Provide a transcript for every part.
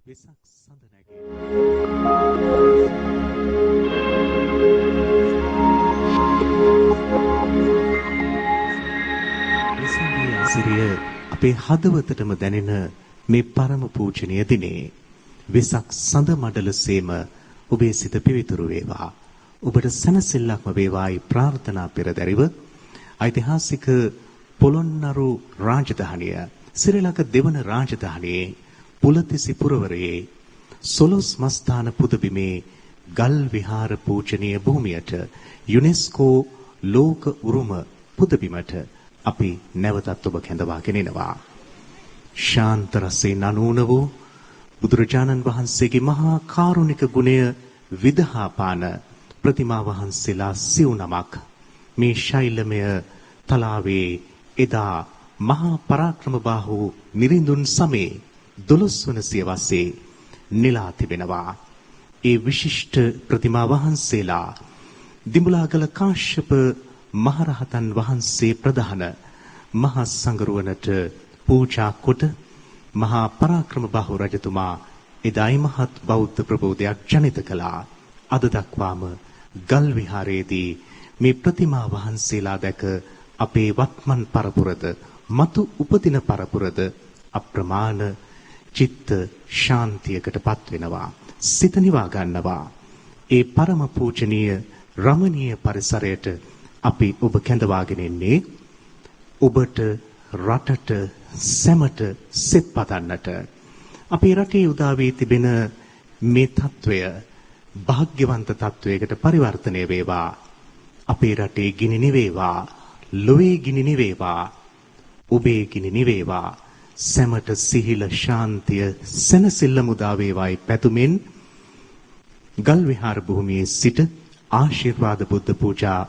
වෙසක් සඳ නැගේ වෙසගේ අසිරිය අපේ හදවතටම දැනෙන මේ පරම පූජනීය දිනේ වෙසක් සඳ මඩලසේම ඔබේ සිත පිවිතුරු වේවා. ඔබට සැනසෙල්ලක්ම වේවායි ප්‍රාර්ථනා පෙරදැරිව ඓතිහාසික පොළොන්නරු රාජධානිය ශ්‍රී ලංකා දෙවන රාජධානියේ පුලතිසි පුරවරයේ සොළොස් මස්ථාන පුදබිමේ ගල් විහාර පූජනීය භූමියට යුනෙස්කෝ ලෝක උරුම පුදබිමට අපි නැවතත් ඔබ කැඳවාගෙන එනවා. ශාන්ත රසයෙන් අනූන වූ බුදුරජාණන් වහන්සේගේ මහා කාරුණික ගුණය විදහා පාන ප්‍රතිමා වහන්සේලා සිව් නමක් මේ ශෛලමය තලාවේ එදා මහා පරාක්‍රම බාහු නිරිඳුන් සමයේ 12 වන සියවසේ නෙලා තිබෙනවා. ඒ විශිෂ්ට ප්‍රතිමා වහන්සේලා දිඹුලාගල කාශ්‍යප මහරහතන් වහන්සේ ප්‍රධාන මහා සංඝරුවනට පූජා කොට මහා පරාක්‍රම බාහු රජතුමා එදායි මහත් බෞද්ධ ප්‍රබෝධයක් ජනිත කළා. අද දක්වාම ගල් විහාරයේදී මේ ප්‍රතිමා වහන්සේලා දැක අපේ වත්මන් පරපුරද මතු උපදින පරපුරද අප්‍රමාණ චිත්ත ශාන්තියකටපත් වෙනවා. සිත නිවා ගන්නවා. ඒ පරම පූජනීය රමණීය පරිසරයට අපි ඔබ කැඳවාගෙන ඉන්නේ ඔබට රටට සැමට සෙත් පතන්නට. අපේ රටේ උදා වී තිබෙන මේ తত্ত্বය භාග්‍යවන්ත තත්වයකට පරිවර්තනය වේවා. අපේ රටේ ගිනි නිවේවා. ලොවේ ගිනි නිවේවා. ඔබේ ගිනි නිවේවා. සැමට සිහිල ශාන්තිය සැනසෙල්ල මුදා වේවායි පැතුමින් ගල් විහාර භූමියේ සිට ආශිර්වාද බුද්ධ පූජා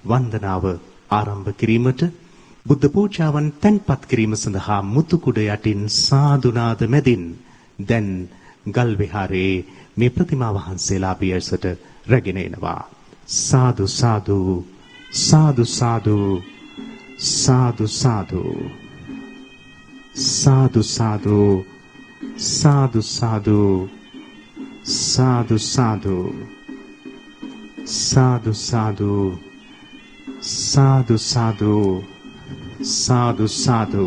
වන්දනාව ආරම්භ කිරීමට බුද්ධ පූජාවන් තැන්පත් කිරීම සඳහා මුතුකුඩ යටින් සාදුනාද මැදින් දැන් ගල් විහාරයේ මේ ප්‍රතිමා වහන්සේලා පියසට රැගෙන එනවා. සාදු සාදු සාදු සාදු සාදු සාදු සාදු සාදු සාදු සාදු සාදු සාදු සාදු සාදු සාදු සාදු සාදු සාදු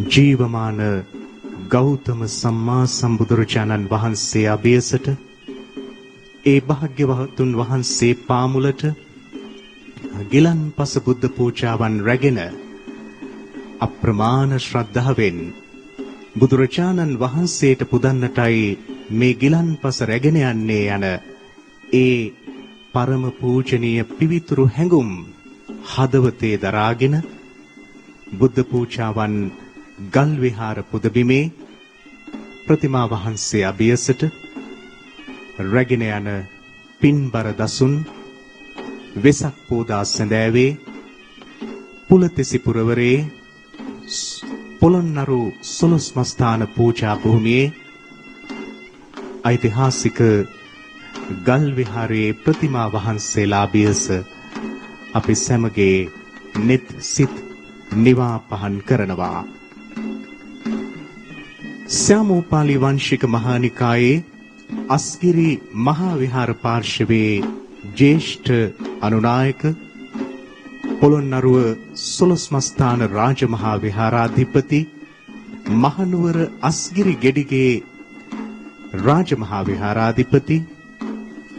ජීවමාන ගෞතම සම්මා සම්බුදුරජාණන් වහන්සේ අභියසට ඒ භාග්‍යවතුන් වහන්සේ පාමුලට ගිලන්පස බුද්ධ පූජාවන් රැගෙන අප්‍රමාණ ශ්‍රද්ධාවෙන් බුදුරජාණන් වහන්සේට පුදන්නටයි මේ ගිලන්පස රැගෙන යන්නේ යන ඒ පරම පූජනීය පිවිතුරු හැඟුම් හදවතේ දරාගෙන බුද්ධ පූජාවන් ගල් විහාර පුදබිමේ ප්‍රතිමා වහන්සේ අභියසට රැගෙන යන පින්බර දසුන් වෙසක් පෝදා සැඳෑවේ පුලතිසි පුරවරේ පොළොන්නරු සොළොස් මස්ථාන පූජා භූමියේ ඓතිහාසික ගල් විහාරයේ ප්‍රතිමා වහන්සේලා අභියස අපි සැමගේ නෙත් සිත් නිවා පහන් කරනවා. සෑමෝපාලි වංශික මහානිකායේ අස්ගිරි මහා විහාර පාර්ශවයේ ජ්‍යෙෂ්ඨ අනුනායක පොළොන්නරුව සොළොස් මස්ථාන රාජමහා විහාරාධිපති මහනුවර අස්ගිරි ගෙඩිගේ රාජමහා විහාරාධිපති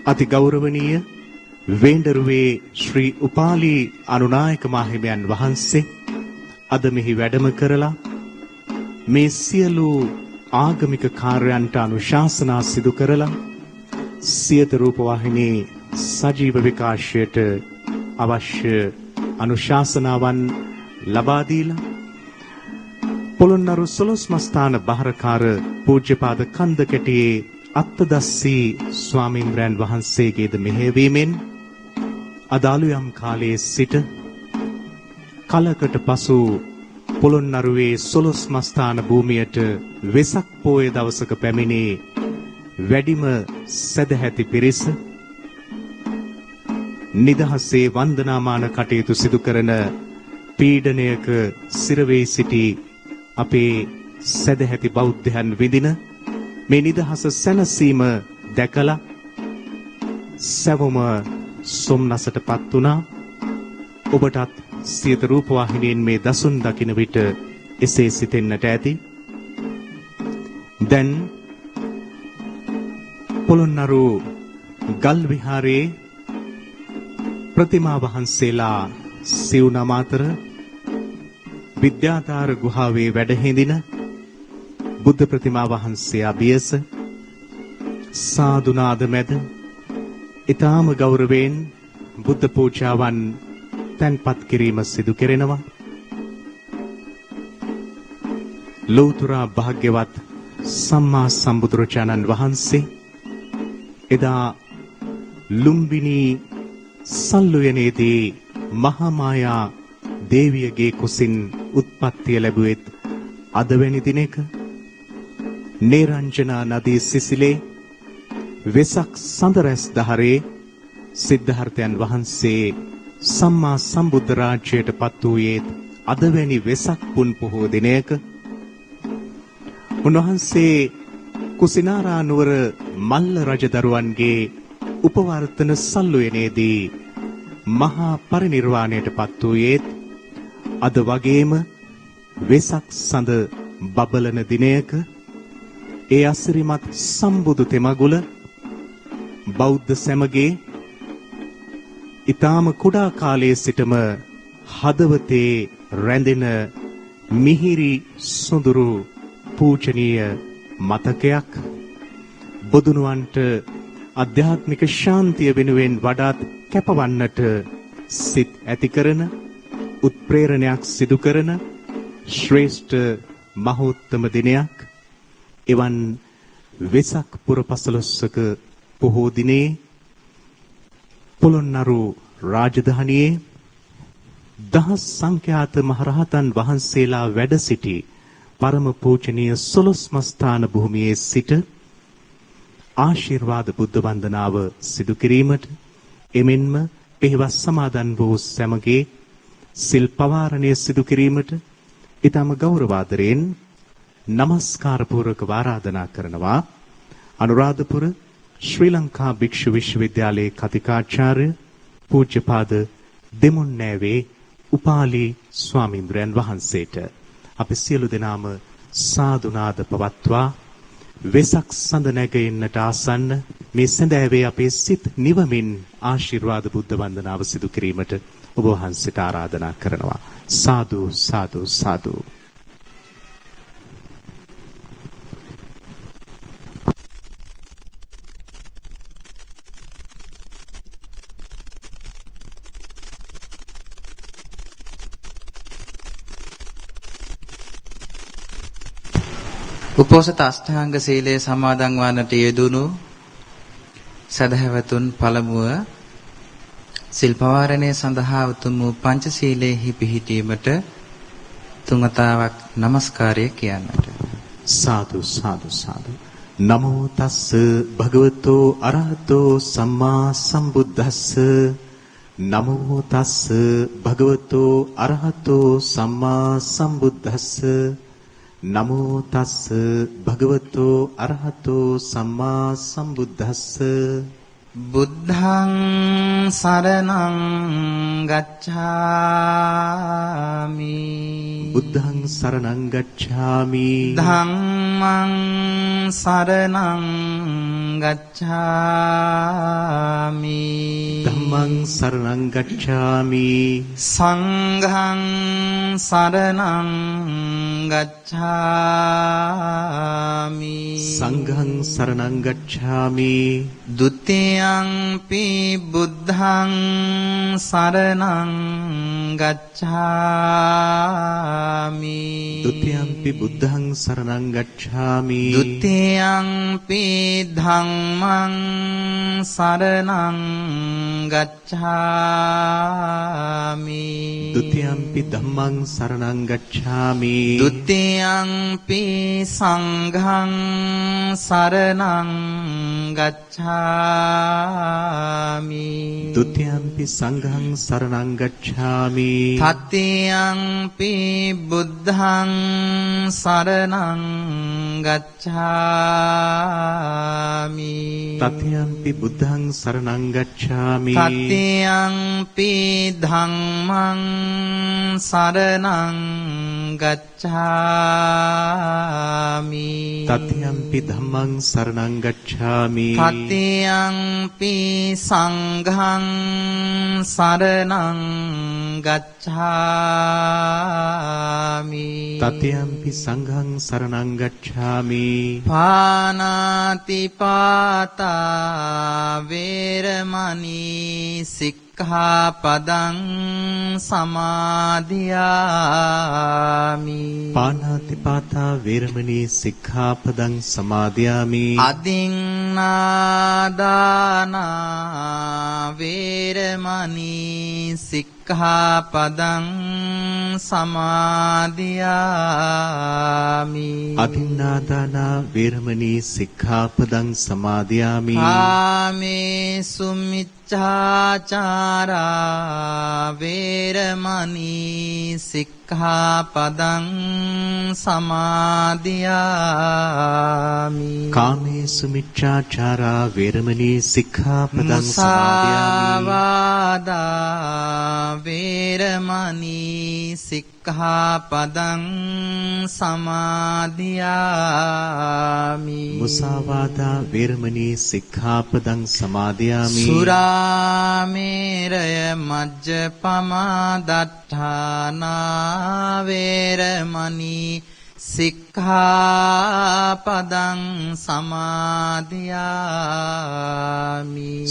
අති ගෞරවනීය වේන්දරුවේ ශ්‍රී උපාලි අනුනායක මාහිමියන් වහන්සේ අද මෙහි වැඩම කරලා මේ සියලු ආගමික කාර්යයන්ට අනුශාසනා සිදු කරලා සියත රූපවාහිනී සජීව විකාශයට අවශ්‍ය අනුශාසනාවන් ලබා දීලා පොළොන්නරු සොළොස් මස්ථාන බහරකාර පූජ්‍යපාද කන්දකැටියේ අත්තදස්සී ස්වාමීන්ද්‍රයන් වහන්සේගේද මෙහෙයවීමෙන් අදාළුයම් කාලයේ සිට කලකට පසු පොළොන්නරුවේ සොළොස් මස්ථාන භූමියට වෙසක් පෝය දවසක පැමිණි වැඩිම සදැහැති පිරිස නිදහසේ වන්දනාමාන කටයුතු සිදු කරන පීඩනයක සිරවෙයි සිටි අපේ සදැහැති බෞද්ධයන් විඳින මේ නිදහස සැනසීම දැකලා සැවොම සොම්නසටපත් වුණා. ඔබටත් සියත රූපවාහිනියෙන් මේ දසුන් දකින විට එසේ සිතෙන්නට ඇති. දැන් පොළොන්නරු ගල් විහාරයේ ප්‍රතිමා වහන්සේලා සිව්නම අතර විද්‍යාධාර ගුහාවේ වැඩ හිඳින බුද්ධ ප්‍රතිමා වහන්සේ අභියස සාදුනාද මැද ඊටාම ගෞරවයෙන් බුද්ධ පූජාවන් තැන්පත් කිරීම සිදු කෙරෙනවා. ලෞතර භාග්‍යවත් සම්මා සම්බුදුරජාණන් වහන්සේ එදා ලුම්බිනි සල්ලුයනේදී මහා මායා දේවියගේ කුසින් උත්පත්තිය ලැබුවෙත් අදවැනි දිනක නේරංජනා නදී සිසිලේ වෙසක් සඳරැස් දහරේ සිද්ධාර්ථයන් වහන්සේ සම්මා සම්බුද්ධ රාජ්‍යයට පත් වූයේ අදවැනි වෙසක් පුන් පොහෝ දිනයක උන්වහන්සේ කුසිනාරා නුවර මල්ල රජදරුවන්ගේ උපවර්තන සල්ලුයනේදී මහා පරිනිර්වාණයට පත් වූයේ අද වගේම වෙසක් සඳ බබලන දිනයක ඒ අසිරිමත් සම්බුදු තෙමගුල බෞද්ධ සැමගේ ඊටාම කුඩා කාලයේ සිටම හදවතේ රැඳෙන මිහිරි සොඳුරු පූජනීය මතකයක් බුදුනුවන්ට ආධ්‍යාත්මික ශාන්තිය වෙනුවෙන් වඩාත් කැපවන්නට සිත් ඇති කරන උත්ප්‍රේරණයක් සිදු කරන ශ්‍රේෂ්ඨ මහෝත්තම දිනයක්. එවන් වෙසක් පුර පසළොස්වක පොහෝ දිනේ පොළොන්නරු රාජධානියේ දහස් සංඛ්‍යාත මහරහතන් වහන්සේලා වැඩ සිටි පරම පූජනීය සොළොස්මස්ථාන භූමියේ සිට ආශිර්වාද බුද්ධ වන්දනාව සිදු කිරීමට එමෙන්ම පෙහෙවස් සමාදන් වූ සැමගේ සිල් පවාරණය සිදු කිරීමට ඊටම ගෞරවාදරයෙන් නමස්කාර පූර්වක ආරාධනා කරනවා. අනුරාධපුර ශ්‍රී ලංකා භික්ෂු විශ්වවිද්‍යාලයේ කතිකාචාර්ය පූජ්‍යපාද දෙමුන්නෑවේ උපාලි ස්වාමීන්ද්‍රයන් වහන්සේට අපි සියලු දෙනාම සාදුනාද පවත්වා වෙසක් සඳ නැගෙන්නට ආසන්න මේ සඳෑවේ අපේ සිත් නිවමින් ආශිර්වාද බුද්ධ වන්දනාව සිදු කිරීමට ඔබ වහන්සේට ආරාධනා කරනවා. සාදු සාදු සාදු. උපෝසත අෂ්ටාංග සීලය සමාදන් වන්නට යෙදුණු සදහැවතුන් පළමුව සිල් පවාරණය සඳහා උතුම් වූ පංචශීලයේහි පිහිටීමට තුන්වතාවක් নমස්කාරය කියන්නට. සාදු සාදු සාදු. නමෝ තස්ස භගවතෝ අරහතෝ සම්මා සම්බුද්දස්ස. නමෝ තස්ස භගවතෝ අරහතෝ සම්මා සම්බුද්දස්ස. නමෝ තස්ස භගවතෝ අරහතෝ සම්මා සම්බුද්දස්ස. බුද්ධං සරණං ගච්ඡාමි. බුද්ධං සරණං ගච්ඡාමි. ධම්මං සරණං ගච්ඡාමි. ධම්මං සරණං ගච්ඡාමි. සංඝං සරණං ගච්ඡාමි. සංඝං සරණං ගච්ඡාමි. ဒုတိယံ පි බුද්ධං සරණං ගච්ඡාමි. ဒုတိယံ පි බුද්ධං සරණං ගච්ඡාමි. ဒုတိယံ පි ධම්මං ධම්මං සරණං ගච්ඡාමි ဒ ුතියම්පි ධම්මං සරණං ගච්ඡාමි ဒုတိယံ පි සංඝං සරණං ගච්ඡාමි ဒ ුතියම්පි සංඝං සරණං ගච්ඡාමි တတိယံ පි බුද්ධං සරණං ගච්ඡාමි တတိယම්පි බුද්ධං සරණං ගච්ඡාමි တတိယံ පි ධම්මං සරණං ගච්ඡාමි တတိယම්පි ධම්මං සරණං ගච්ඡාමි တတိယံ පි සංඝං සරණං ගච්ඡාමි တတိယම්පි සංඝං සරණං ගච්ඡාමි පානාති පාතා වේරමණී සික්ඛාපදං සමාදියාමි පාණාතිපාතා වේරමණී සික්ඛාපදං සමාදියාමි අදින්නාදානා වේරමණී සික්ඛාපදං සමාදියාමි අදින්නාදානා වේරමණී සික්ඛාපදං සමාදියාමි කාමේසු මිච්ඡාචාරා වේරමණී සික්ඛාපදං සමාදියාමි කාමේසු මිච්ඡාචාරා වේරමණී සික්ඛාපදං සමාදියාමි මුසාවාදා වේරමණී සික්ඛාපදං සමාදියාමි මුසාවාදා වේරමණී සික්ඛාපදං සමාදියාමි සුරාමේරය මජ්ජපමා දට්ඨානා වේරමණී සික්ඛාපදං සමාදියාමි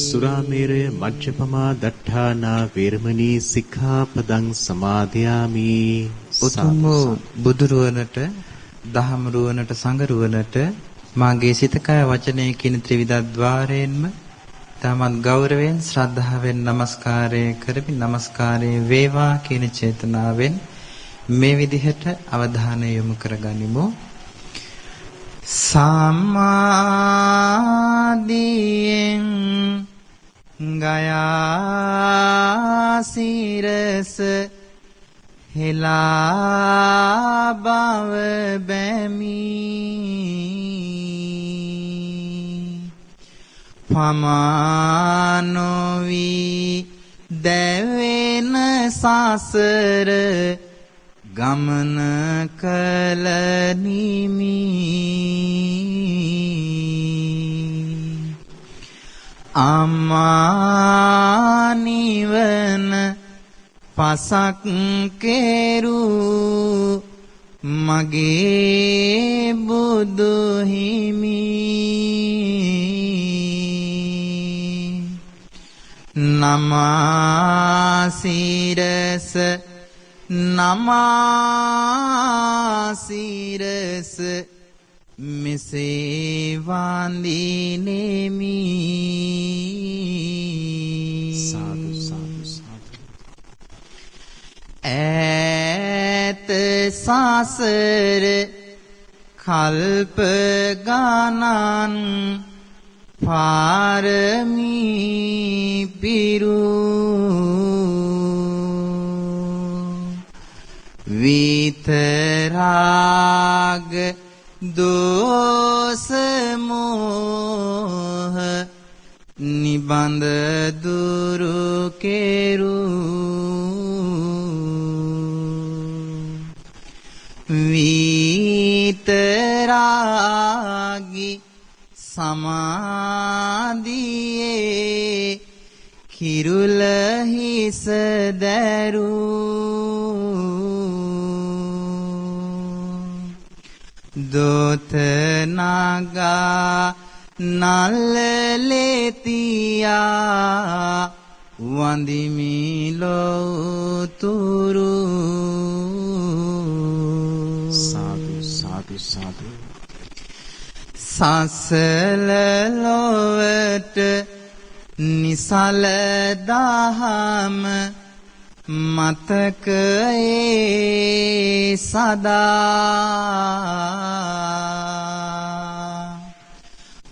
සුරාමේරය මජ්ජපමා දට්ඨානා වේරමණී සික්ඛාපදං සමාදියාමි උතුම් වූ බුදුරුවනට දහම්රුවනට සංඝරුවනට මාගේ සිත කය වචනය කියන ත්‍රිවිධ ద్వාරයෙන්ම තමත් ගෞරවයෙන් ශ්‍රද්ධාවෙන් নমස්කාරය කරමි নমස්කාරය වේවා කියන චේතනාවෙන් මේ විදිහට අවධානය යොමු කරගනිමු සම්මාදියෙන් ගයා සිරස හෙලා බව බැමි පමානොවි දැවෙන සසර ගමන කල නිමි අම්මා නිවන පසක් කෙරු මගේ බුදු හිමි නමාසිරස නමාසිරස මෙසේ වන්දිනෙමි සාදු සාදු සාදු ඈත සසර කල්ප ගණන් පාරමී පිරු විතරාග දෝස මෝහ නිබඳ දුරු කෙරු විතරාගි සමාධියේ කිරුල හිස දැරු දොත නගා නල්ලෙතියා වන්දිමි ලෝතුරු සාදු සාදු සාදු සසල ලොවට නිසල දහම මතකයේ සදා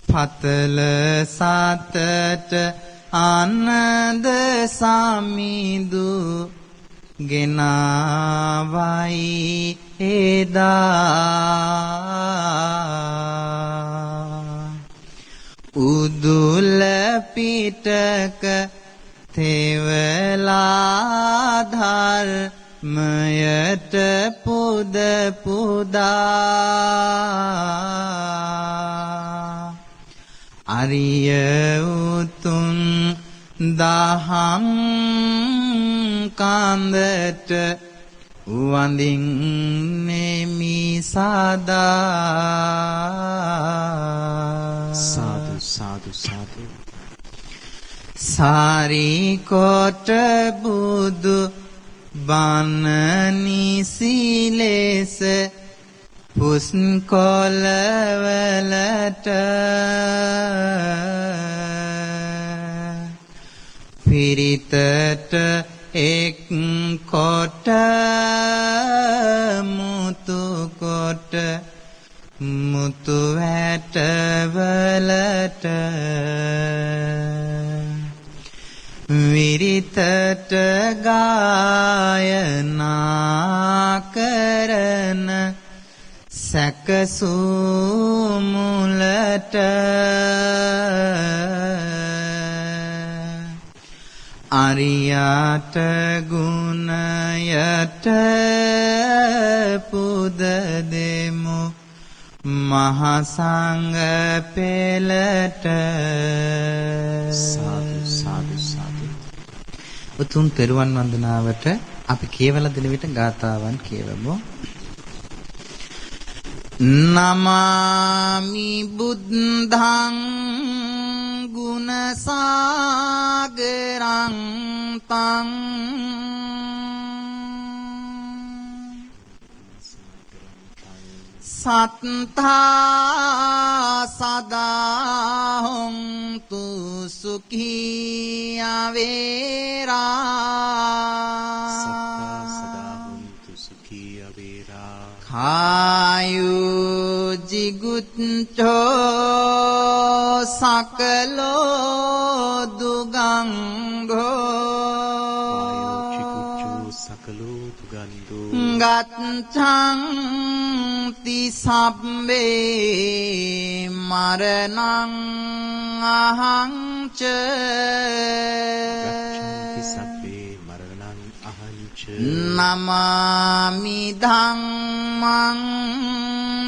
පතල සතට ආනන්ද සමිඳු ගෙනාවයි එදා උදුල පිටක තෙවලා ධර්මයට පුද පුදා අරිය උතුම් දහම් කන්දට වඳින්නෙමි සදා සාදු සාදු සාදු සාරිකොට බුදු බණ නිසිලෙස පුස්කොළවලට පිරිතට එක් කොට මුතු කොට මුතු වැටවලට විරිතට ගායනා කරන සැකසුමුලට අරියට ගුණයට පුද දෙමු මහසංඝ පෙළට සාදු සාදු සාදු උතුම් තෙරුවන් වන්දනාවට අපි කියවලා දෙන විට ගාථාවන් කියවමු නමාමි බුද්ධං ගුණ සාගරං තං සත්තා සදා හොන්තු සුඛී අවේරා කායෝ ජිගුච්ඡෝ සකලෝ දුගංඝෝ ගච්ඡන්ති සබ්බේ මරණං අහං ච නමාමි ධම්මං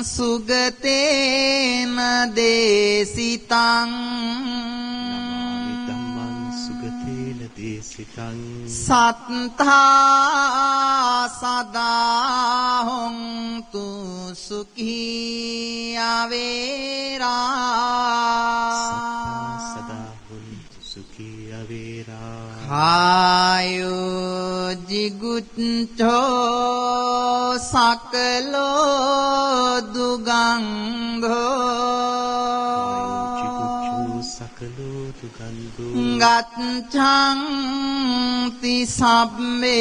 සුගතේන දේසිතං සත්තා සදා හොන්තු සුඛී අවේරා කායෝ ජිගුච්ඡෝ සකලෝ දුගංඝෝ ගච්ඡන්ති සබ්බේ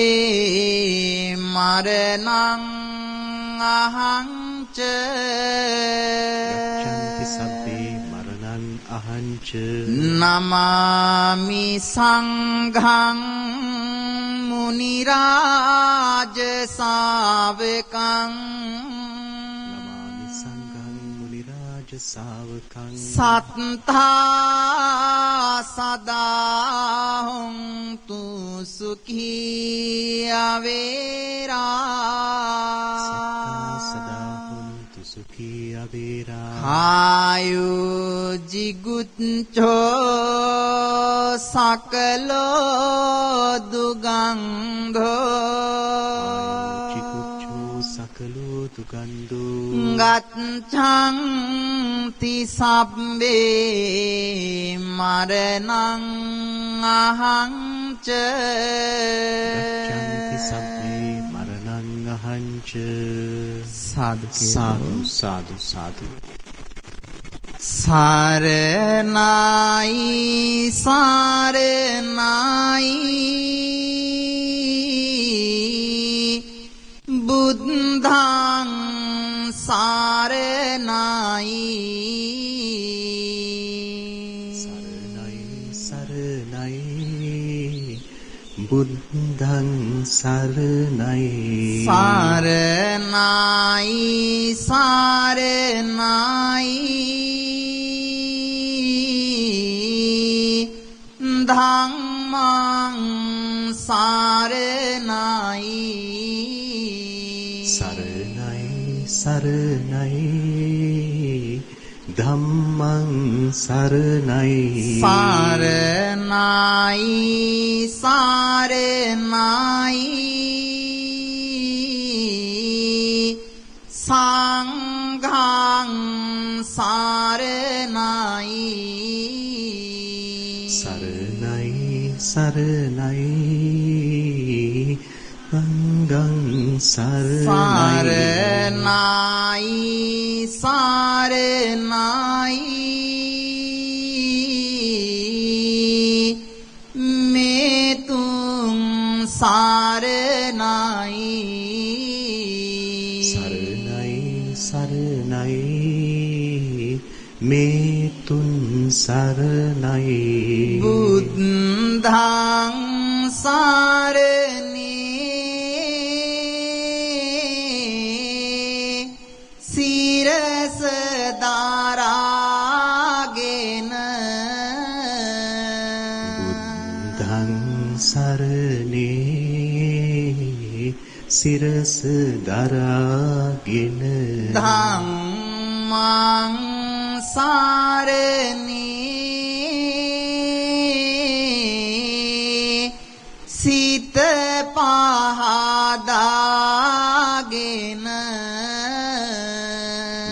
මරණං අහං ච නමාමි සංඝං මුනි රාජ ශාවකං සත්තා සදා හොන්තු සුඛී අවේරා කායෝ ජිගුච්ඡෝ සකලෝ දුගංඝෝ ගච්ඡන්ති සබ්බේ මරණං අහං ච සාදු සාදු සාදු සරණයි සරණයි බුද්ධං සරණයි බුද්ධං සරණයි සරණයි සරණයි ධම්මං සරණයි සරණයි සරණයි ධම්මං සරණයි සරණයි සරණයි සංඝං සරණයි සරණයි සරණයි සංඝං සරණයි සරණයි මෙතුං සරණයි සරණයි සරණයි මේ තුන් සරණයි බුද්ධං සරණේ සිරස දරාගෙන බුද්ධං සරණේ සිරස දරාගෙන ධම්මං සරණේ සිත පහදාගෙන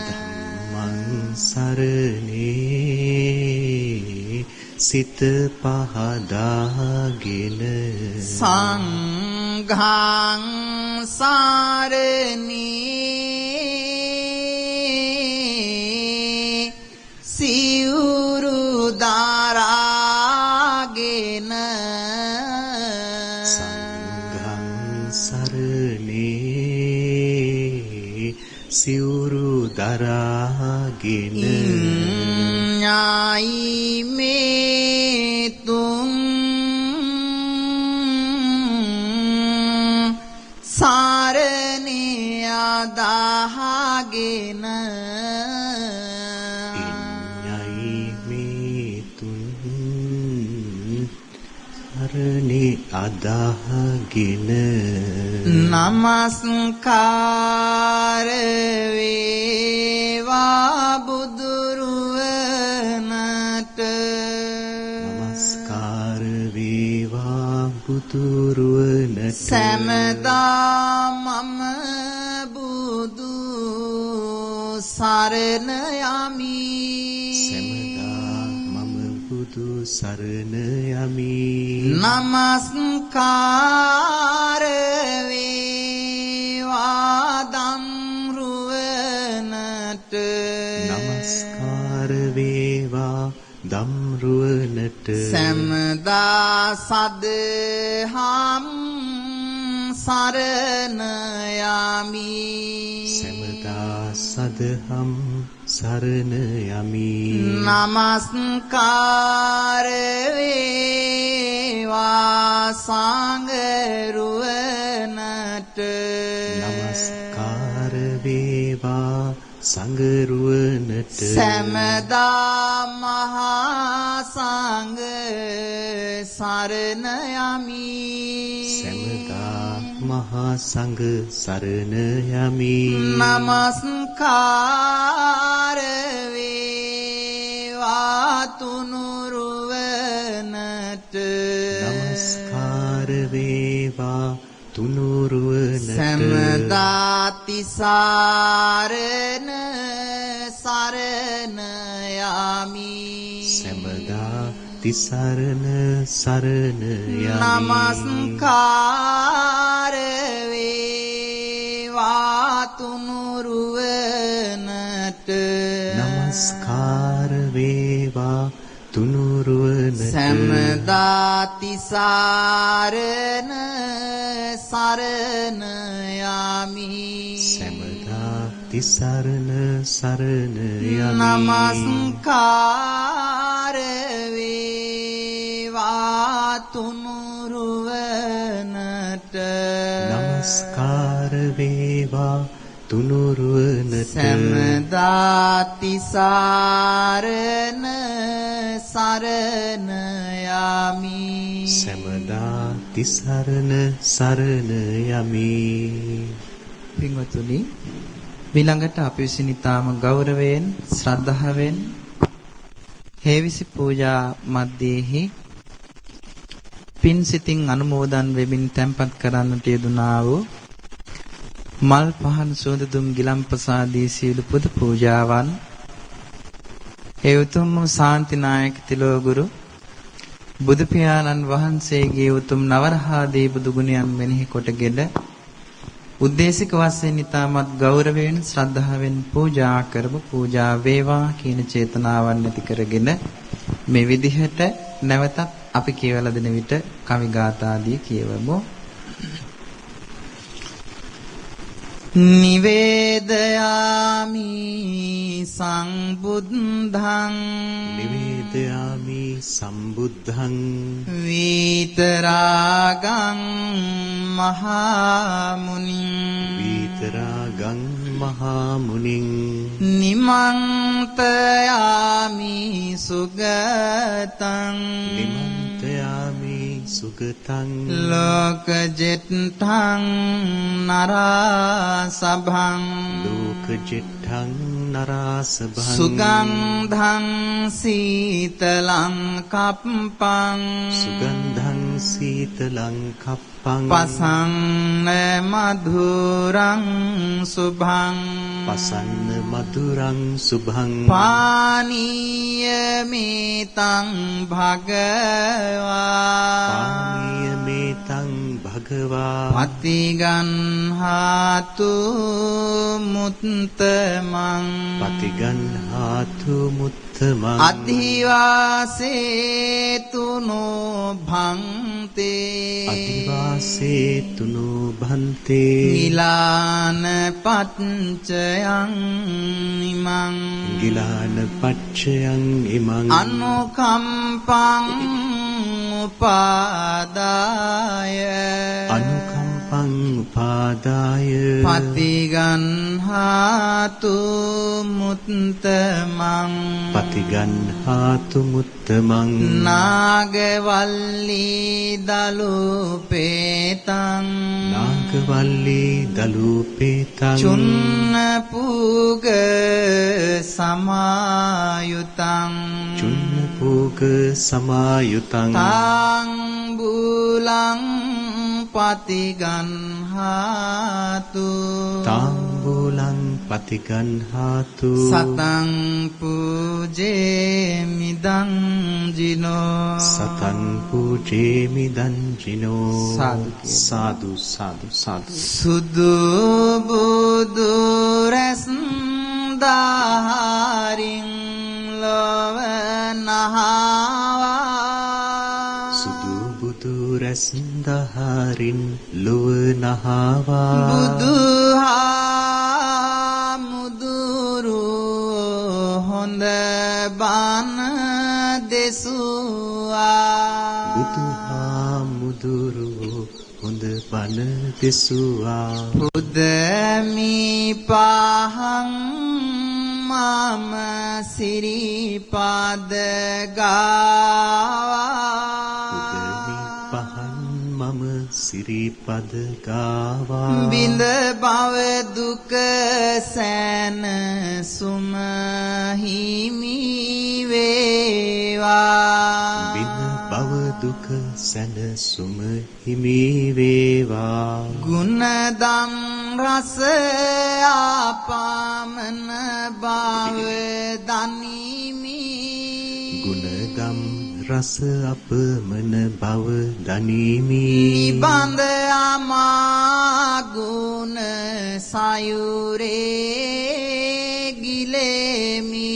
ධම්මං සරණේ සිත පහදාගෙන සංඝං සරණේ සිවුරු දරාගෙන සංඝං සරණේ සිවුරු දරාගෙන ඥායි මේ තුන් සරණේ අදහගෙන ඉන්නයි මේ තුන් සරණේ අදහගෙන නමස්කාර වේවා බුදුරුවනට නමස්කාර වේවා බුදුරුවනට සෑමදා මම බුදු සරණ යමි සෑමදා මම බුදු සරණ යමි නමස්කාර වේවා දම්රුවනට නමස්කාර වේවා දම්රුවනට සෑමදා සදහම් සරණ යමි සෑමදා සදහම් සරණ යමි නමස්කාර වේවා සංඝරුවනට නමස්කාර වේවා සංඝරුවනට සෑමදා මහා සංඝ සරණ යමි සෑමදා මහා සංඝ සරණ යමි නමස්කාර වේවා තුනුරුවනට නමස්කාර වේවා තුනුරුවනට සෑමදා තිසරණ සරණ යමි සෑමදා තිසරණ සරණ යමි නමස්කාර වේවා තුනුරුවනට නමස්කාර වේවා තුනුරුවනට සමදාති සාරණ සරණ යාමි සමදා තිසරණ සරණ යමි නමස්කාර වේවා තුනුරුවනට නමස්කාර වේවා තුනුරුවනට සමදාති සාරණ සරණ යාමි සමදා තිසරණ සරණ යමි. පින්වතුනි ඊළඟට අපි විසින් ඊටාම ගෞරවයෙන් ශ්‍රද්ධාවෙන් හේවිසි පූජා මැදෙහි පින් සිතින් අනුමෝදන් වෙමින් තැන්පත් කරන්නට යෙදුනා වූ මල් පහන් සුවඳ දුම් ගිලම්පසාදී සීල පුද පූජාවන් ඒ උතුම් ශාන්තිනායක තිලෝගුරු බුදු පියාණන් වහන්සේගේ උතුම් නවරහාදී බුදු ගුණයන් මෙනෙහි කොටගෙන උද්දේශික වශයෙන් ඊටමත් ගෞරවයෙන් ශ්‍රද්ධාවෙන් පූජා කරමු. පූජා වේවා කියන චේතනාවන් ඇති කරගෙන මේ විදිහට නැවතත් අපි කියවලා දෙන විට කවි ගාථාදී කියවමු. නිවේදයාමි සම්බුද්ධං නිවේදයාමි සම්බුද්ධං විතරාගං මහා මුනිං විතරාගං මහා මුනිං නිමන්තයාමි සුගතං නිමන්තයාමි සුගතං ලෝකජෙට්ඨං නරා සභං ලෝකජෙට්ඨං නරාසභං සුගන්ධං සීතලං කප්පං සුගන්ධං සීතලං කප්පං පසන්න මధుරං සුභං පසන්න මధుරං සුභං පානීය මේතං භගවා පානීය මේතං භගවා පතිගන්හාතු මුත්තමං පතිගන්හාතු මුත්තමං අධිවාසේතුනෝ භන්තේ අදිවාසේතුනෝ භන්තේ ගිලාන පච්චයං ඉමං ගිලාන පච්චයං ඉමං අනුකම්පං උපාදාය අනුකම්පං උපාදාය පතිගන්හාතු මුත්තමං පතිගන්හාතු මුත්තමං නාගවල්ලී දලුපේතං නාගවල්ලී දලුපේතං චුන්න පූග සමායුතං චුන්න පූග සමායුතං තාං බුලං පතිගන්හාතු තාම්බූලං පතිගන්හාතු සතං පූජේමිදං ජිනෝ සතං පූජේමි දංජිනෝ සාදු සාදු සාදු සුදු බුදු රැස් දාහරින් ලොව නහවා සුදු බුදු රැස් දහරින් ලොව නහවා බුදුහා මුදුරු හොඳ බණ දෙසුවා බුදුහා මුදුරු හොඳ බණ දෙසුවා බුදමි පහං මම සිරිපද ගාවා මම සිරිපද ගාවා බිඳ බව දුක සෑන සුම හිමි වේවා බිඳ බව දුක සැනසුම හිමි වේවා ගුණදම් රස ආපමන බව දනිමි ගුණදම් රස අපමණ බව දනිමි නිබඳ අමා ගුණ සයුරේ ගිලෙමි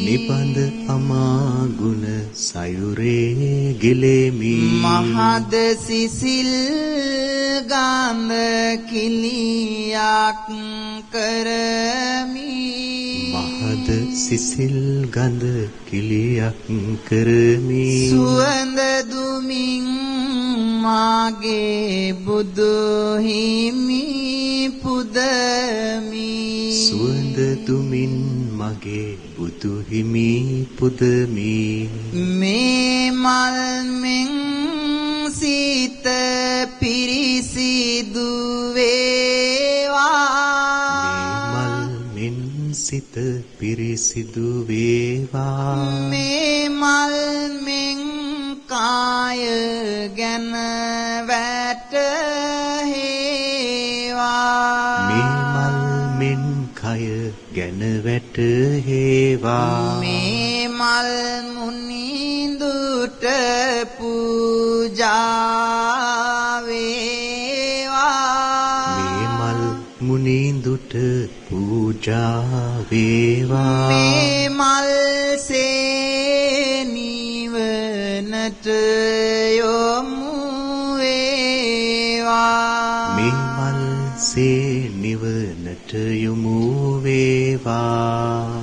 නිබඳ අමා ගුණ සයුරේ ගිලෙමි මහද සිසිල් ගාඳ කිලියක් කරමි මහද සිසිල් ගඳ කිලියක් කරමි සුවඳ දුමින් මාගේ බුදු හිමි පුදමි සුවඳ දුමින් මගේ බුදු හිමි පුදමි මේ මල් මෙන් සිත පිරිසිදු වේවා මල් මෙන් සිත පිරිසිදු වේවා මේ මල් මෙන් කාය ගැන වැටහෙවා මේ මල් මෙන් කය ගැන වැටහෙවා මේ මල් මුනිඳුට පූජා වේවා මේ මල් මුනිඳුට පූජා වේවා මේ මල් සේනිවනට යොමු වේවා මේ මල් සේ නිවනට යොමු වේවා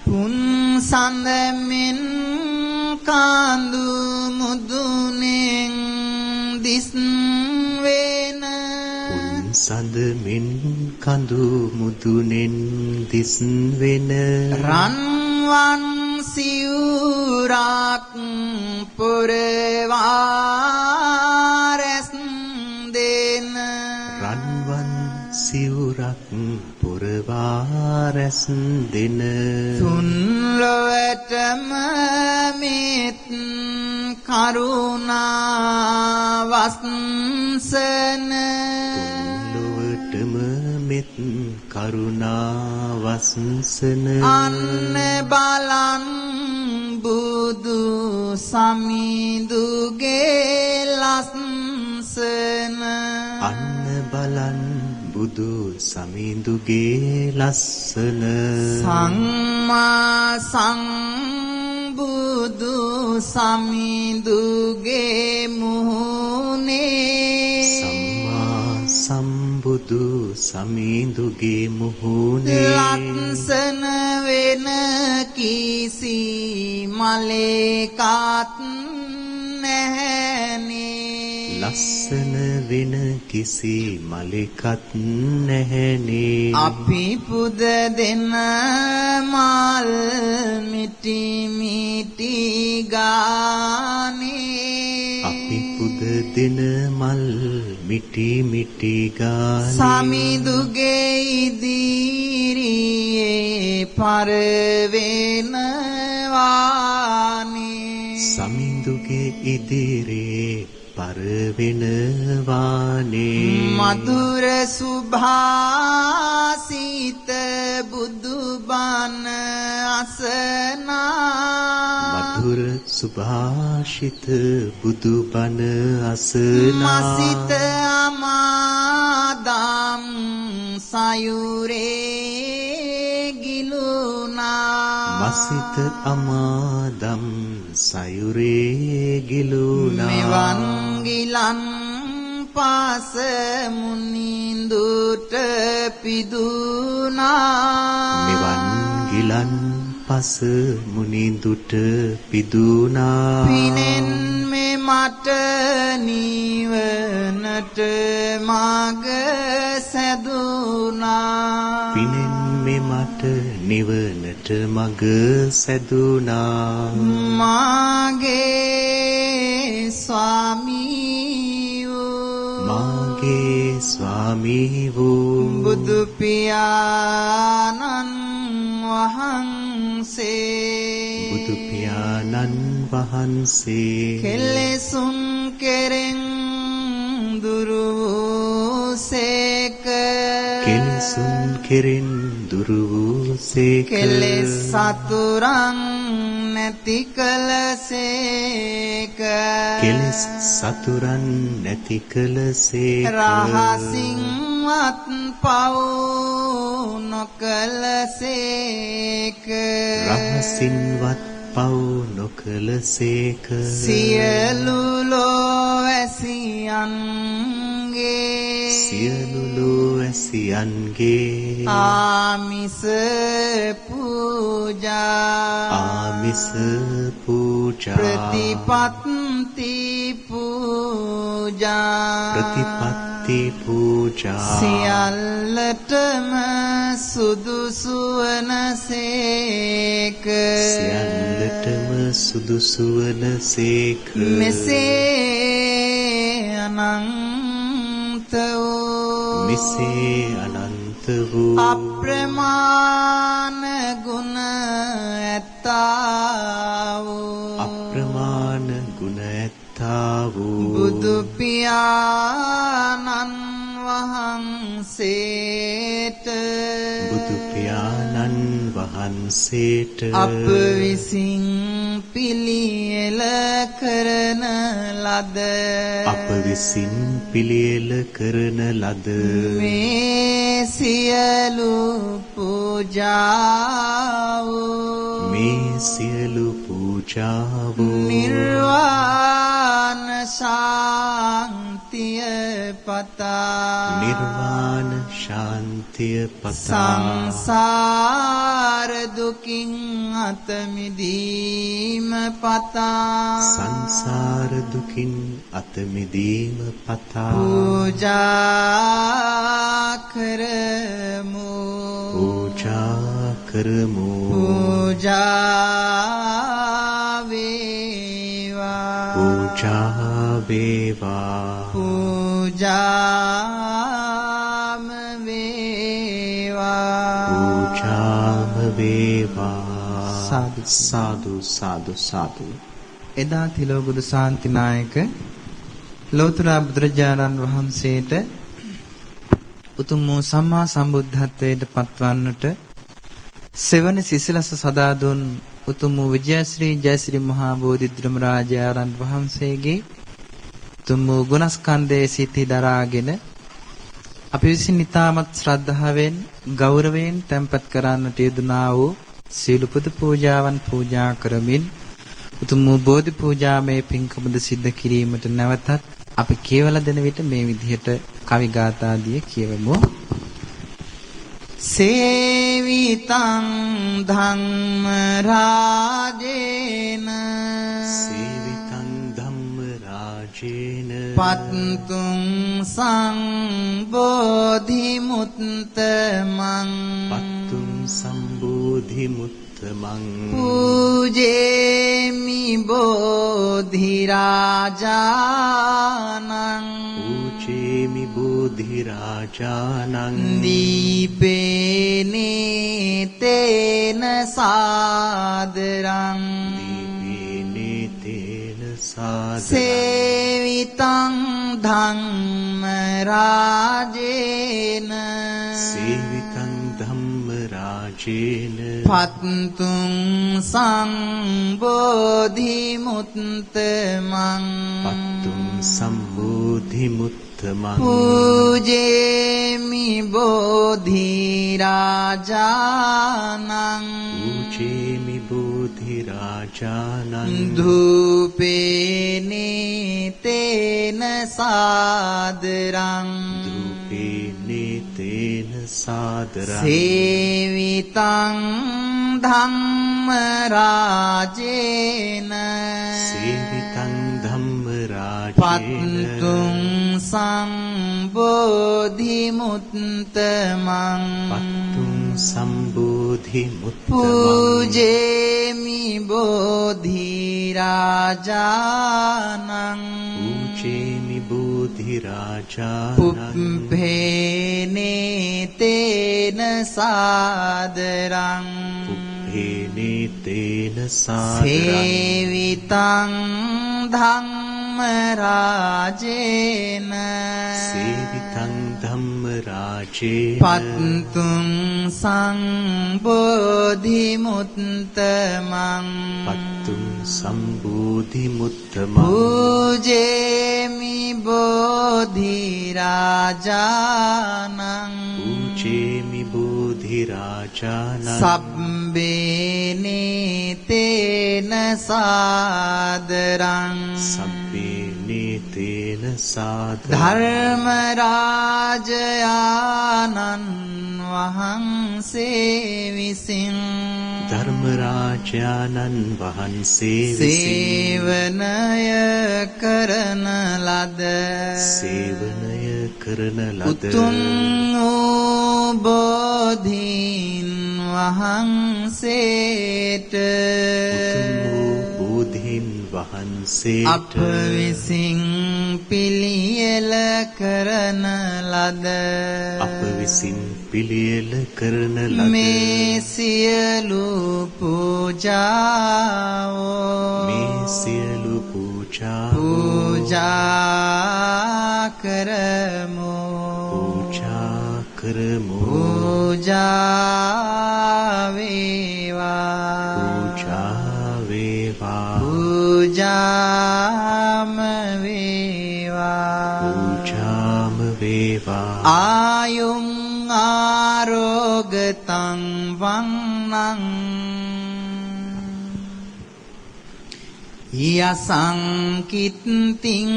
පුන් සඳමෙන් කාඳු මුදුනෙන් දිස් වෙන සඳ මෙන් කඳු මුදුනෙන් දිස් වෙන රන්වන් සිවුරක් පුරවා රැස් දෙන රන්වන් සිවුරක් පුරවා රැස් දෙන තුන් ලොවටම මෙත් කරුණා වස්සන ලොවටම මෙත් කරුණා වස්සන අන්න බලන් බුදු සමිඳුගේ ලස්සන අන්න බලන් බුදු සමිඳුගේ ලස්සන සම්මා සම්බුදු සමිඳුගේ මුහුණේ සම්මා සම්බුදු සමිඳුගේ මුහුණේ ලස්සන වෙන කිසි මලේකත් නැහැනේ ලස්සන වෙන කිසි මලෙකත් නැහැනේ අපි පුද දෙන මල් මිටි මිටි ගානේ අපි පුද දෙන මල් මිටි මිටි ගානේ සමිඳුගේ ඉදිරියේ පරවෙනවානේ සමිඳුගේ ඉදිරියේ පරවෙනවානේ මధుර සුභාසිත බුදුබණ අසනා මధుර සුභාෂිත බුදුබණ අසනා මසිත අමාදම් සයුරේ ගිලුනා මසිත අමාදම් සයුරේ ගිලුනා මෙවන් ගිලන් පාස මුනිඳුට පිදුනා මෙවන් ගිලන් පස මුනිඳුට පිදුනා පිනෙන් මේ මට නිවනට මග සැදුනා පිනෙන් මෙ මට නිවනට මග සැදුනා මාගේ ස්වාමී වූ මාගේ ස්වාමී වූ බුදු පියාණන් වහන්සේ බුදු පියාණන් වහන්සේ කෙලෙසුන් කෙරෙන් දුරු වූසේක කෙලෙසුන් කෙරෙන් දුරු වූසේක කෙලෙස් සතුරන් නැති කලසේක කෙලෙස් සතුරන් නැති කලසේක රහසින් රහසින්වත් පව් නොකලසේක රහසින්වත් පව් නොකලසේක සියලු ලෝවැසියන්ගේ සියලු ලෝවැසියන්ගේ ආමිස පූජා ප්‍රතිපත්ති පූජා සියල්ලටම සුදුසු වනසේක මෙසේ අනන්ත වූ අප්‍රමාණ ගුණ ඇත්තා වූ බුදු පියාණන් වහන්සේට අප විසින් පිළියෙල කරන ලද මේ සියලු පූජාවෝ නිර්වාණ ශාන්තිය පතා සංසාර දුකින් අත මිදීම පතා පූජා කරමු පූජාම වේවා සාදු එදා තිලෝගුරු ශාන්තිනායක ලෝතර බුදුරජාණන් වහන්සේට උතුම් වූ සම්මා සම්බුද්ධත්වයට පත්වන්නට සෙවන සිසිලස සදා දුන් උතුම් වූ විජයශ්‍රී ජයශ්‍රී මහා බෝධිද්‍රම රාජාරන් වහන්සේගේ උතුම් වූ ගුණස්කන්ධයේ සිටි දරාගෙන අපි විසින් ඊටමත් ශ්‍රද්ධාවෙන් ගෞරවයෙන් තැන්පත් කරන්නට යෙදුනා වූ සීල පුද පූජාවන් පූජා කරමින් උතුම් වූ බෝධි පූජාමය පින්කමද සිද්ධ කිරීමට නැවතත් අපි කියවලා දෙන විට මේ විදිහට කවි ගාථාදිය කියවමු. සේවිතං ධම්ම රාජේන පත්තුං සම්බෝධිමුත්තමං පූජේමි බෝධිරාජානං දීපේනේ තේන සාදරං සේවිතං ධම්ම රාජේන පත්තුං සම්බෝධිමුත්තමං පූජේමි බෝධිරාජානං ධූපේනේ තේන සාදරං සේවිතං ධම්ම රාජේන පත්තුං සම්බෝධිමුත්තමං පූජේමි බෝධිරාජානං පුප්පේනේ තේන සාදරං සේවිතං ධම්ම රාජේන ධම්ම රාජේන පත්තුං සම්බෝධි මුත්තමං පත්තුං සම්බෝධි මුත්තමං පූජේමි බෝධි රාජානං පූජේමි බෝධි රාජානං සබ්බේ තේන සාදරං සබ්බේ නීතේන සාද ධර්ම රාජයානන් වහන්සේ විසින් ධර්ම රාජානන් වහන්සේ සේවනය කරන ලද සේවනය කරන ලද උතුම් වූ බෝධීන් වහන්සේට උතුම් වූ බෝධීන් වහන්සේට අප විසින් පිළියෙල කරන ලද අප විසින් පිළියෙල කරන ලද මේ සියලු පූජාවෝ මේ සියලු පූජා කරමු පූජා කරමු පූජා වේවා පූජා වේවා පූජාම වේවා පූජාම වේවා ආයුං ආරෝගතං වන්නං යසංකිත්තිං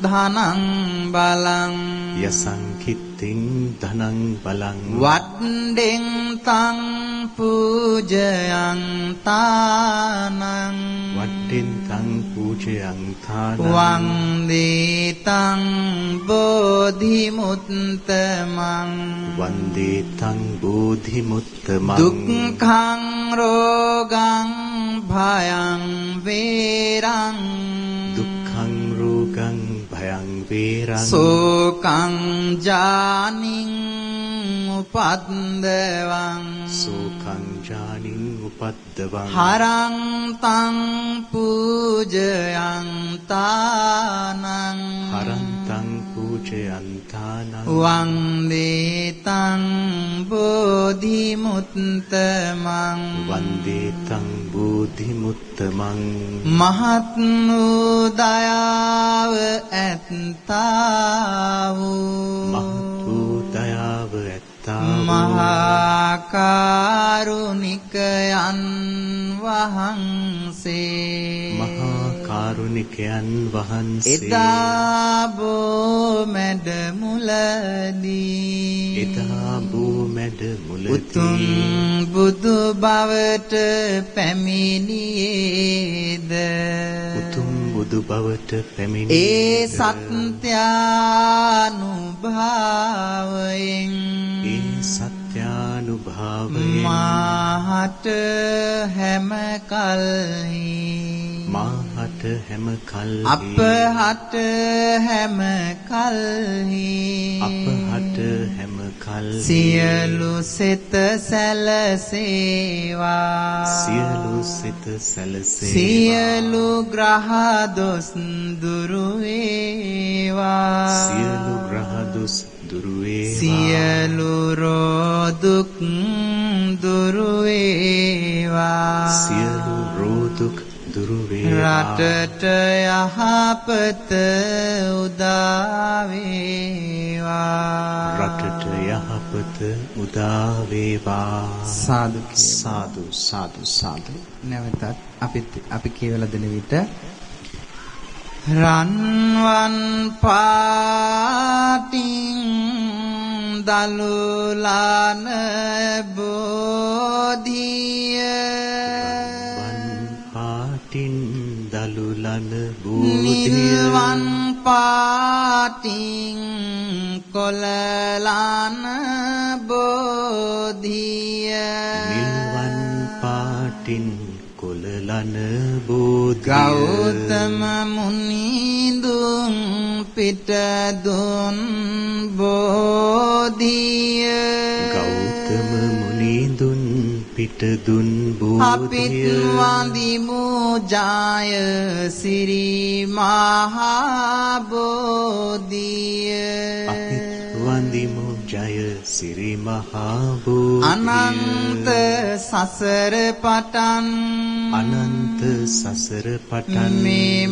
ධනං බලං යසංකිත්තිං ධනං බලං වඩ්ඩෙන් තං පූජයං තානං වඩ්ඩෙන් තං පූජයං තානං වන්දේ තං බෝධිමුත්තමං වන්දේ තං බෝධිමුත්තමං දුක්ඛං රෝගං භයං වේරං දුක්ඛං රෝගං භයං වේරං සෝකං ජානින් උපද්දවං සෝකං ජානින් උපද්දවං හරං තං පූජයං තානං හරං තං පූජයං තානං වන්දේ තං බෝධිමුත්තමං වන්දේ තං බෝධිමුත්තමං මහත් වූ දයාව ඇත්තා වූ මහත් වූ දයාව ඇත්තා වූ මහා කාරුණිකයන් වහන්සේ මහා කාරුණිකයන් වහන්සේ එදා බෝ මැඩ මුලදී එදා බෝ මැඩ උතුම් මුලදී බුදු බවට පැමිණියේද උතුම් බුදු බවට ඒ පැමිණියේද සත්‍යානුභාවයෙන් ඒ සත්‍යානුභාවයෙන් මාහට හැම කල්හි මාහට හැම කල්හි අපහට හැම කල්හි අපහට හැම කල්හි සියලු සිත සැලසේවා සියලු සිත සැලසේවා සියලු ග්‍රහ දොස් දුරු වේවා සියලු ග්‍රහ දොස් දුරු වේවා සියලු රෝදුක් දුරු වේවා සියලු රෝදුක් දුරු වේවා රටට යහපත උදා වේවා රටට යහපත උදා වේවා සාදු සාදු සාදු සාදු නැවතත් අපි කියවලා දෙන විට රන්වන් පාටින් දලුලාන බෝධිය වන් පාටින් දලුලන බෝධිය නිල්වන් පාටින් කොළලාන බෝධිය නිල්වන් පාටින් කොළලන බෝධිය ගෞතම මුනිඳුන් පිට දුන් බෝධිය ගෞතම මුනිඳුන් පිට දුන් අපිත් බෝධිය වඳිමු ජාය සිරි මහා බෝධිය අපිත් වඳිමු ජය සිරි මහා බෝධිය අනන්ත සසර පටන් අනන්ත සසර පටන් මේ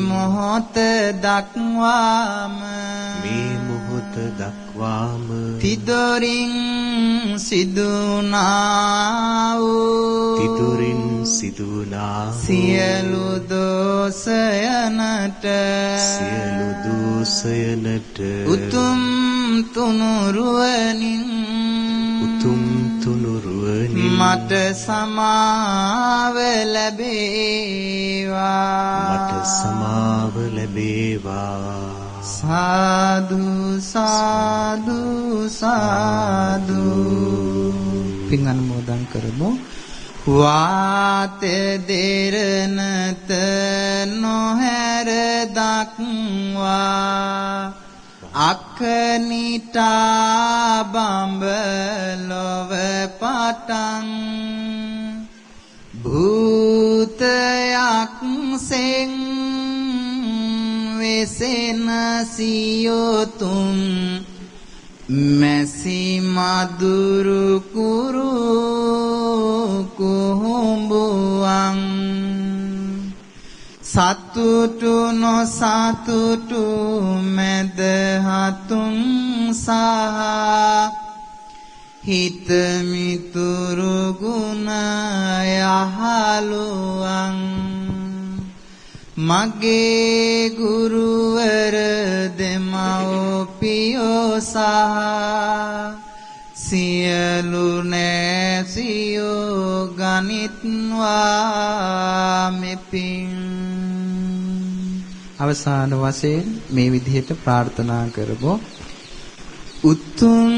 මොහොත දක්වාම තිදොරින් සිදුනා වූ සියලු දෝෂයනට උතුම් තුනුරුවනින් මට සමාව ලැබේවා සාදු සාදු සාදු පින් අනුමෝදන් කරමු වාත දෙරණත නොහැර දක්වා අකනිටා බඹලොව පටන් භූතයක් සෙන් වෙසෙන සියොතුම් මැසි මදුරු කුරු කුහුඹුවන් සතුටු නොසතුටු මැද හතුන් සහ හිත මිතුරු ගුණ යහළුවන් මගේ ගුරුවර දෙමව්පියෝ සහ සියලු නැසියෝ ගනිත්වා මෙපින් අවසාන වශයෙන් මේ විදිහට ප්‍රාර්ථනා කරමු උතුම්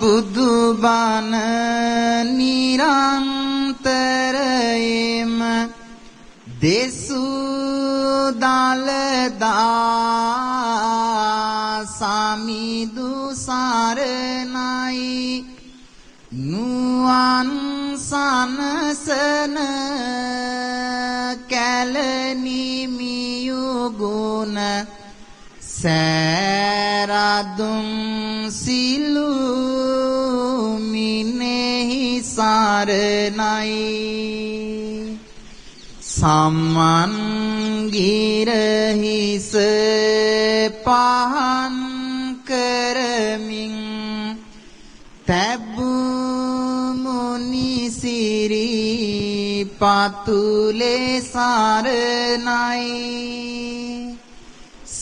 බුදු බණ නිරන්තරයෙන්ම දෙසූ දලදා සමිදු සරණයි නුවන් සනසන කැලනිමියුගුණ සෑරදුම් සිලුමිනෙහි සරණයි සම්මන් ගිරහිස පහන් කරමින් තැබුමුනි සිරි පතුලේ සරණයි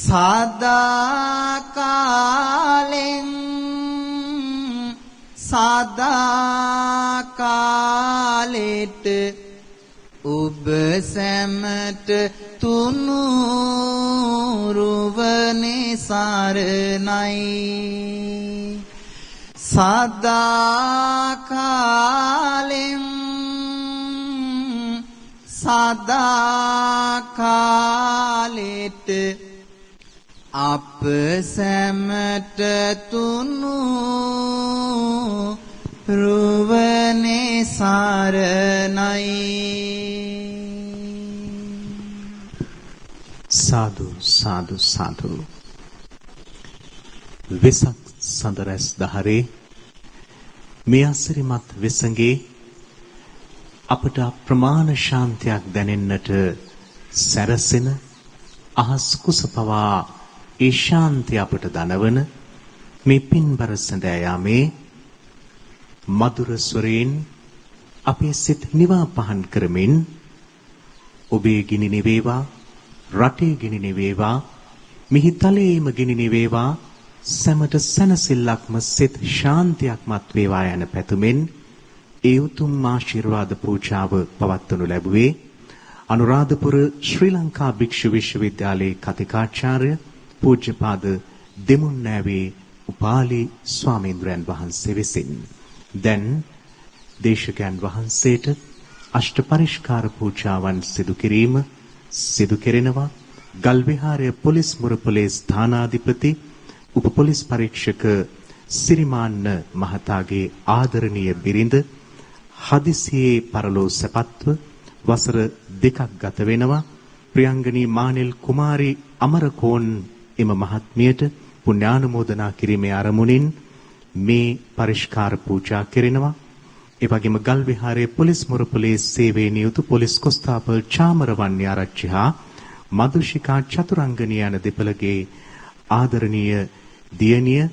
සදා කාලෙට ඔබ සැමට තුනුරුවනේ සරණයි සදා කාලෙට අප සැමට තුනුරුවනේ සරණයි සාදු සාදු සාදු වෙසක් සඳරැස් දහරේ මේ අසිරිමත් වෙසඟේ අපට ප්‍රමාණ ශාන්තියක් දැනෙන්නට සැරසෙන අහස් කුස පවා ඒ ශාන්තිය අපට දනවන මේ පින්බර සඳෑ යාමේ මధుර ස්වරයෙන් අපේ සිත නිවා පහන් කරමින් ඔබේ ගිනි නිවේවා රටේ ගිනි නිවේවා මිහිතලයේම ගිනි නිවේවා සැමට සැනසෙල්ලක්ම සිත ශාන්තියක්මත් වේවා යන පැතුමෙන් ඒ උතුම් ආශිර්වාද පූජාව පවත්වනු ලැබුවේ අනුරාධපුර ශ්‍රී ලංකා භික්ෂු විශ්වවිද්‍යාලයේ කතිකාචාර්ය පූජ්‍යපාද දෙමුන්නෑවේ උපාලි ස්වාමීන්ද්‍රයන් වහන්සේ විසින් දැන් දේශකයන් වහන්සේට අෂ්ට පරිස්කාර පූජාවන් සිදු කෙරෙනවා ගල්විහාරය පොලිස් මුරපොලේ ස්ථානාධිපති උප පොලිස් පරීක්ෂක සිරිමාන්න මහතාගේ ආදරණීය බිරිඳ හදිසියේ පරලෝ සැපත්ව වසර 2ක් ගත වෙනවා ප්‍රියංගනී මානෙල් කුමාරි අමරකෝන් එම මහත්මියට පුණ්‍යානුමෝදනා කිරීමේ අරමුණින් මේ පරිස්කාර පූජා කෙරෙනවා. ඒ වගේම ගල් විහාරයේ පොලිස් මුරපොලේ සේවයේ නියුතු පොලිස් කොස්තාපල් චාමරවන්‍ය ආරච්චි හා මදුෂිකා චතුරංගනී යන දෙපළගේ ආදරණීය දියණිය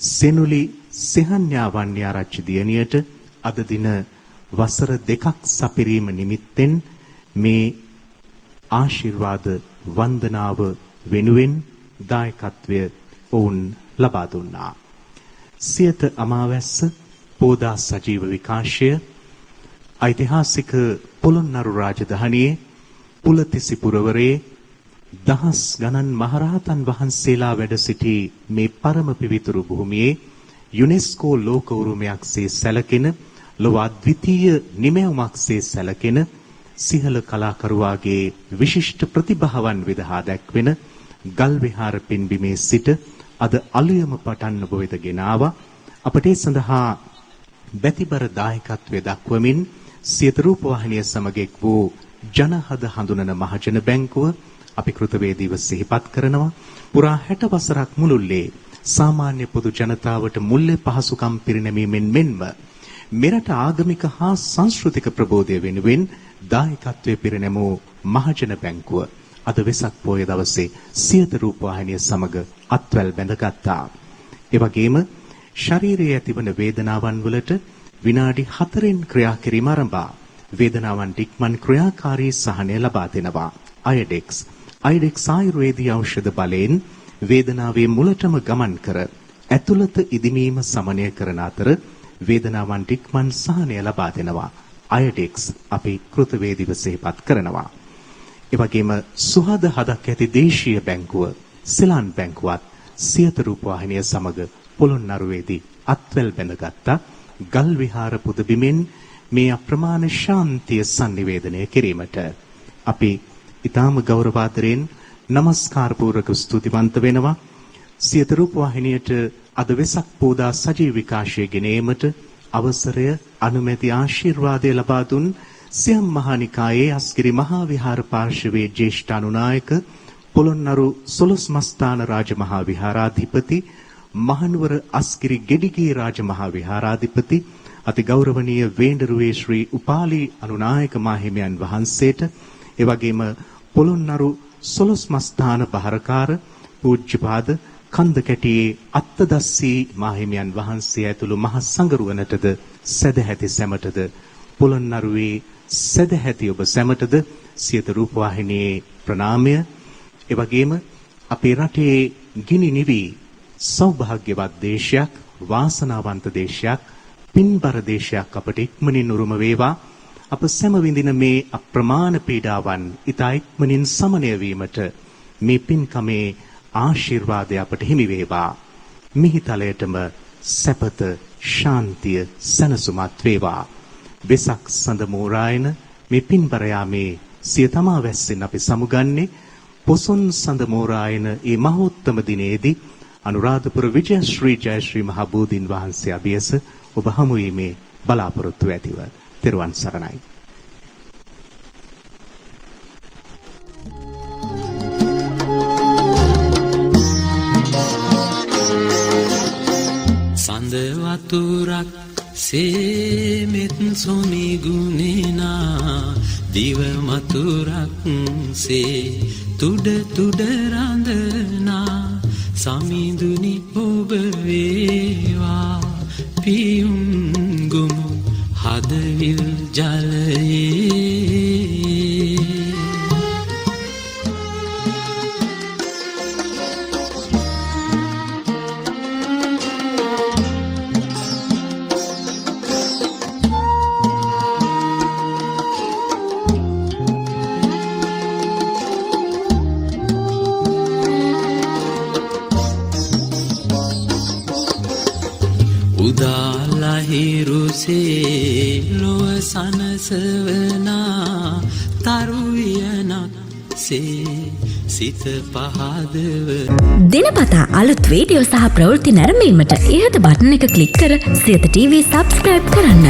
සෙනුලි සෙහන්‍යාවන්‍ය ආරච්චි දියණියට අද දින වසර 2ක් සපිරීම නිමිත්තෙන් මේ ආශිර්වාද වන්දනාව වෙනුවෙන් දායකත්වය ඔවුන් ලබා දුන්නා. සියත අමාවැස්ස පෝදා සජීව විකාශය ඓතිහාසික පොළොන්නරු රාජධානියේ පුලතිසි පුරවරේ දහස් ගණන් මහරහතන් වහන්සේලා වැඩ සිටි මේ පරම පිවිතුරු භූමියේ යුනෙස්කෝ ලෝක උරුමයක්සේ සැලකෙන ලොව අද්විතීය නිමැවුමක්සේ සැලකෙන සිහල කලාකරුවාගේ විශිෂ්ට ප්‍රතිභාවන් විදහා දැක්වෙන ගල් විහාර පින්බිමේ සිට අද අලුයම පටන් ඔබ වෙත ගෙන ආවා. අපට ඒ සඳහා බැතිබර දායකත්වය දක්වමින් සියත රූපවාහිනිය සමග එක් වූ ජනහද හඳුනන මහජන බැංකුව අපි කෘතවේදීව සිහිපත් කරනවා. පුරා 60 වසරක් මුළුල්ලේ සාමාන්‍ය පොදු ජනතාවට මුල්‍ය පහසුකම් පිරිනැමීමෙන් මෙන්ම මෙරට ආගමික හා සංස්කෘතික ප්‍රබෝධය වෙනුවෙන් දායකත්වයේ පිරිනැමූ මහජන බැංකුව අද වෙසක් පොය දවසේ සියත රූපවාහිනිය සමග අත්වැල් බැඳගත්තා. ඒ වගේම ශරීරයේ ඇතිවන වේදනාවන් වලට විනාඩි 4න් ක්‍රියා කිරීම ආරම්භා වේදනාවන් ඩික්මන් ක්‍රියාකාරී සහනය ලබා දෙනවා. අයඩෙක්ස් ආයුර්වේදීය ඖෂධ බලයෙන් වේදනාවේ මුලටම ගමන් කර ඇතුළත ඉදිමීම සමනය කරන අතර වේදනාවන් ඩික්මන් සහනය ලබා දෙනවා. අයඩෙක්ස් අපි කෘතවේදීව සිහිපත් කරනවා. ඒ වගේම සුහද හදක් ඇති දේශීය බැංකුව සිලාන් බැංකුවත් සියත රූපවාහිනිය සමග පොළොන්නරුවේදී අත්වැල් බැඳගත්තා. ගල් විහාර පුදබිමෙන් මේ අප්‍රමාණ ශාන්තිය sannivedanaya කිරීමට අපි ඊටාම ගෞරවාදරයෙන් নমස්කාර පූර්වක ස්තුතිවන්ත වෙනවා. සියත රූපවාහිනියට අද වෙසක් පෝදා සජීව විකාශය ගෙනීමට අවසරය අනුමැති ආශිර්වාදය ලබා දුන් සියම් මහානිකායේ අස්ගිරි මහා විහාර පාර්ශවයේ ජ්‍යෙෂ්ඨ අනුනායක පොළොන්නරු සොළොස්මස්ථාන රාජමහා විහාරාධිපති මහනුවර අස්ගිරි ගෙඩිගේ රාජමහා විහාරාධිපති අති ගෞරවනීය වේඬරුවේ ශ්‍රී උපාලි අනුනායක මාහිමියන් වහන්සේට ඒ වගේම පොළොන්නරු සොළොස්මස්ථාන බහරකාර පූජ්‍යපාද කන්දකැටියේ අත්තදස්සී මාහිමියන් වහන්සේ ඇතුළු මහ සංඝරුවනටද සදැහැති සැමටද පොළොන්නරුවේ සදැහැති ඔබ සැමටද සියත රූපවාහිනියේ ප්‍රණාමය. ඒ වගේම අපේ රටේ ගිනි නිවි සෞභාග්‍යවත් දේශයක් වාසනාවන්ත දේශයක් පින්බර දේශයක් අපට ඉක්මනින් උරුම වේවා. අප සැම විඳින මේ අප්‍රමාණ පීඩාවන් ඊතා ඉක්මනින් සමනය වීමට මේ පින්කමේ ආශිර්වාදය අපට හිමි වේවා. මිහිතලයටම සැපත ශාන්තිය සනසුමත් වේවා. වෙසක් සඳ මෝරායන මේ පින්බර යාමේ සියතමා වැස්සෙන් අපි සමුගන්නේ පොසොන් සඳ මෝරායන මේ මහෝත්තම දිනේදී අනුරාධපුර විජයශ්‍රී ජයශ්‍රී මහ බෝධීන් වහන්සේ අභියස ඔබ හමු වීමේ බලාපොරොත්තු ඇතිව තෙරුවන් සරණයි. සඳ වතුරක් සේමෙත් සොමි ගුණේනා දිව මතුරක් සේ තුඩ තුඩ රඳනා සමිඳුනි ඔබ වේවා පියුම් ගුමු හදවිල් ජලයේ හිරුසේ ලොව සනසවනා තරුවියනක් සේ සිත පහදව දිනපතා අලුත් වීඩියෝ සහ ප්‍රවෘත්ති නැරඹීමට ඉහත බටන් එක ක්ලික් කර සියත TV subscribe කරන්න.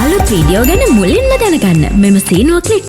අලුත් වීඩියෝ ගැන මුලින්ම දැනගන්න මෙම සීනුව ක්ලික්